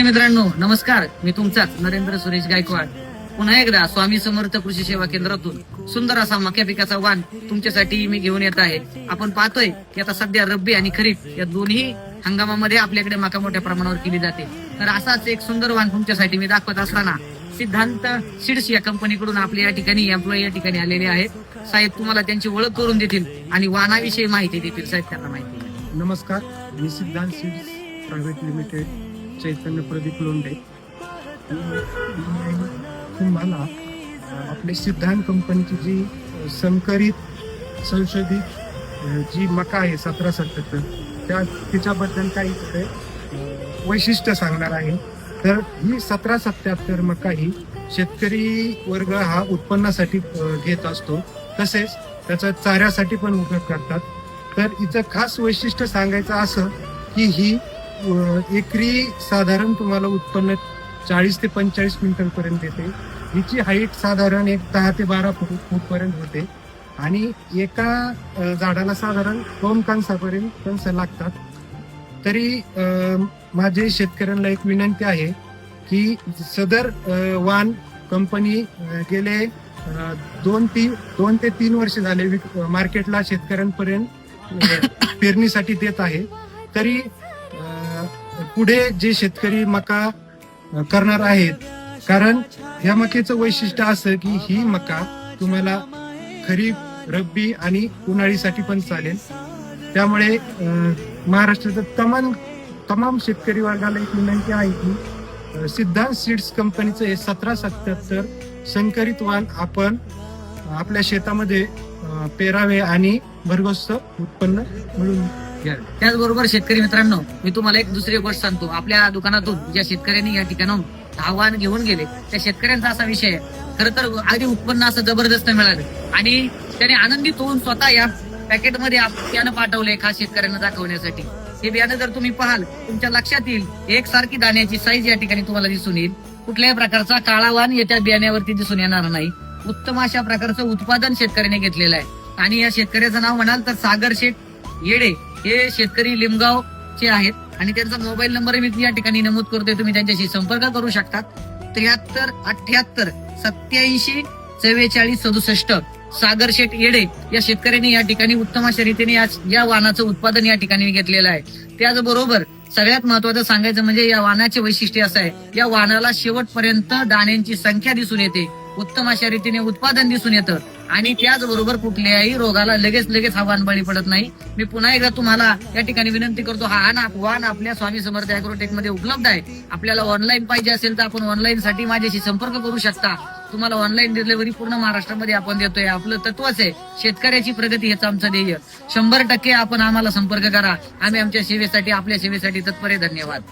मित्रांनो नमस्कार, मी तुमचाच नरेंद्र सुरेश गायकवाड पुन्हा एकदा स्वामी समर्थ कृषी सेवा केंद्रातून सुंदर असा मक्या पिकाचा वाण तुमच्यासाठी मी घेऊन येत आहे. आपण पाहतोय की आता सध्या रब्बी आणि खरीप या दोन्ही हंगामामध्ये आपल्याकडे मका मोठ्या प्रमाणावर केली जाते. तर असाच एक सुंदर वाण तुमच्यासाठी मी दाखवत असताना सिद्धांत सीड्स या कंपनीकडून आपल्या या ठिकाणी एम्प्लॉई या ठिकाणी आलेले आहेत. साहेब तुम्हाला त्यांची ओळख करून देतील आणि वाणाविषयी माहिती देतील. साहेब त्यांना माहिती द्या. नमस्कार, मी सिद्धांत सीड्स प्रायव्हेट लिमिटेड चैतन्य प्रदीप लोंढे. तुम्हाला आपले सिद्धांत कंपनीची जी संकरित संशोधित जी मका आहे 1777 तिच्याबद्दल काही वैशिष्ट्य सांगणार आहे. तर ही 1777 मका ही शेतकरी वर्ग हा उत्पन्नासाठी घेत असतो, तसेच त्याचा चाऱ्यासाठी पण उपयोग करतात. तर हिचं खास वैशिष्ट्य सांगायचं असं की ही एकरी साधारण तुम्हाला उत्पन्न 40 ते 45 क्विंटल देते. हिची हाईट साधारण 10 ते 12 फूट पर्यंत होते आणि एका झाडाला साधारण 2 कणस लागतात. तरी माझे शेतकऱ्यांना एक विनंती आहे की सदर वाण कंपनी गेले 2 ते 3 वर्ष झाले मार्केटला शेतकऱ्यांपर्यंत पेरणीसाठी देत आहे. तरी पुढे जे शेतकरी मका करणार आहेत, कारण ह्या मक्याचं वैशिष्ट्य असं की ही मका तुम्हाला खरीप, रब्बी आणि उन्हाळीसाठी पण चालेल. त्यामुळे महाराष्ट्राच्या तमाम शेतकरी वर्गाला एक विनंती आहे की सिद्धांत सीड्स कंपनीचं हे 1777 संकरित वाण आपण आपल्या शेतामध्ये पेरावे आणि भरघोस उत्पन्न मिळून. त्याचबरोबर शेतकरी मित्रांनो, मी तुम्हाला एक दुसरी गोष्ट सांगतो. आपल्या दुकानातून ज्या शेतकऱ्यांनी या ठिकाणाहून आव्हान घेऊन गेले त्या शेतकऱ्यांचा असा विषय आहे, खरं तर आधी उत्पन्न असं जबरदस्त मिळालं आणि त्याने आनंदित होऊन स्वतः या पॅकेटमध्ये बियाणं पाठवलंय खास शेतकऱ्यांना दाखवण्यासाठी. हे बियाणं जर तुम्ही पाहाल तुमच्या लक्षात येईल, एकसारखी दाण्याची साईज या ठिकाणी तुम्हाला दिसून येईल. कुठल्याही प्रकारचा काळा वाण याच्या बियाण्यावरती दिसून येणार नाही. उत्तम अशा प्रकारचं उत्पादन शेतकऱ्याने घेतलेलं आहे. आणि या शेतकऱ्याचं नाव म्हणाल तर सागर शेठ येडे हे शेतकरी लिमगावचे आहेत आणि त्यांचा मोबाईल नंबर मी या ठिकाणी नमूद करतोय. तुम्ही त्यांच्याशी संपर्क करू शकता. 73 78 87 44 67. सागर शेठ येडे या शेतकऱ्यांनी या ठिकाणी उत्तम अशा रीतीने या वाणाचं उत्पादन या ठिकाणी घेतलेलं आहे. त्याचबरोबर सगळ्यात महत्वाचं सांगायचं म्हणजे या वाणाचे वैशिष्ट्य असं आहे, या वाणाला शेवटपर्यंत दाण्यांची संख्या दिसून येते, उत्तम अशा रीतीने उत्पादन दिसून येतं आणि त्याचबरोबर कुठल्याही रोगाला लगेच हा वाण बळी पडत नाही. मी पुन्हा एकदा तुम्हाला या ठिकाणी विनंती करतो, हा वाण आपल्या स्वामी समर्थ ॲग्रोटेक मध्ये उपलब्ध आहे. आपल्याला ऑनलाईन पाहिजे असेल तर आपण ऑनलाईन साठी माझ्याशी संपर्क करू शकता. तुम्हाला ऑनलाईन डिलिव्हरी पूर्ण महाराष्ट्रामध्ये आपण देतोय. आपलं तत्वच आहे शेतकऱ्याची प्रगती, हेच आमचं ध्येय. 100% आपण आम्हाला संपर्क करा. आम्ही आमच्या सेवेसाठी, आपल्या सेवेसाठी तत्पर आहे. धन्यवाद.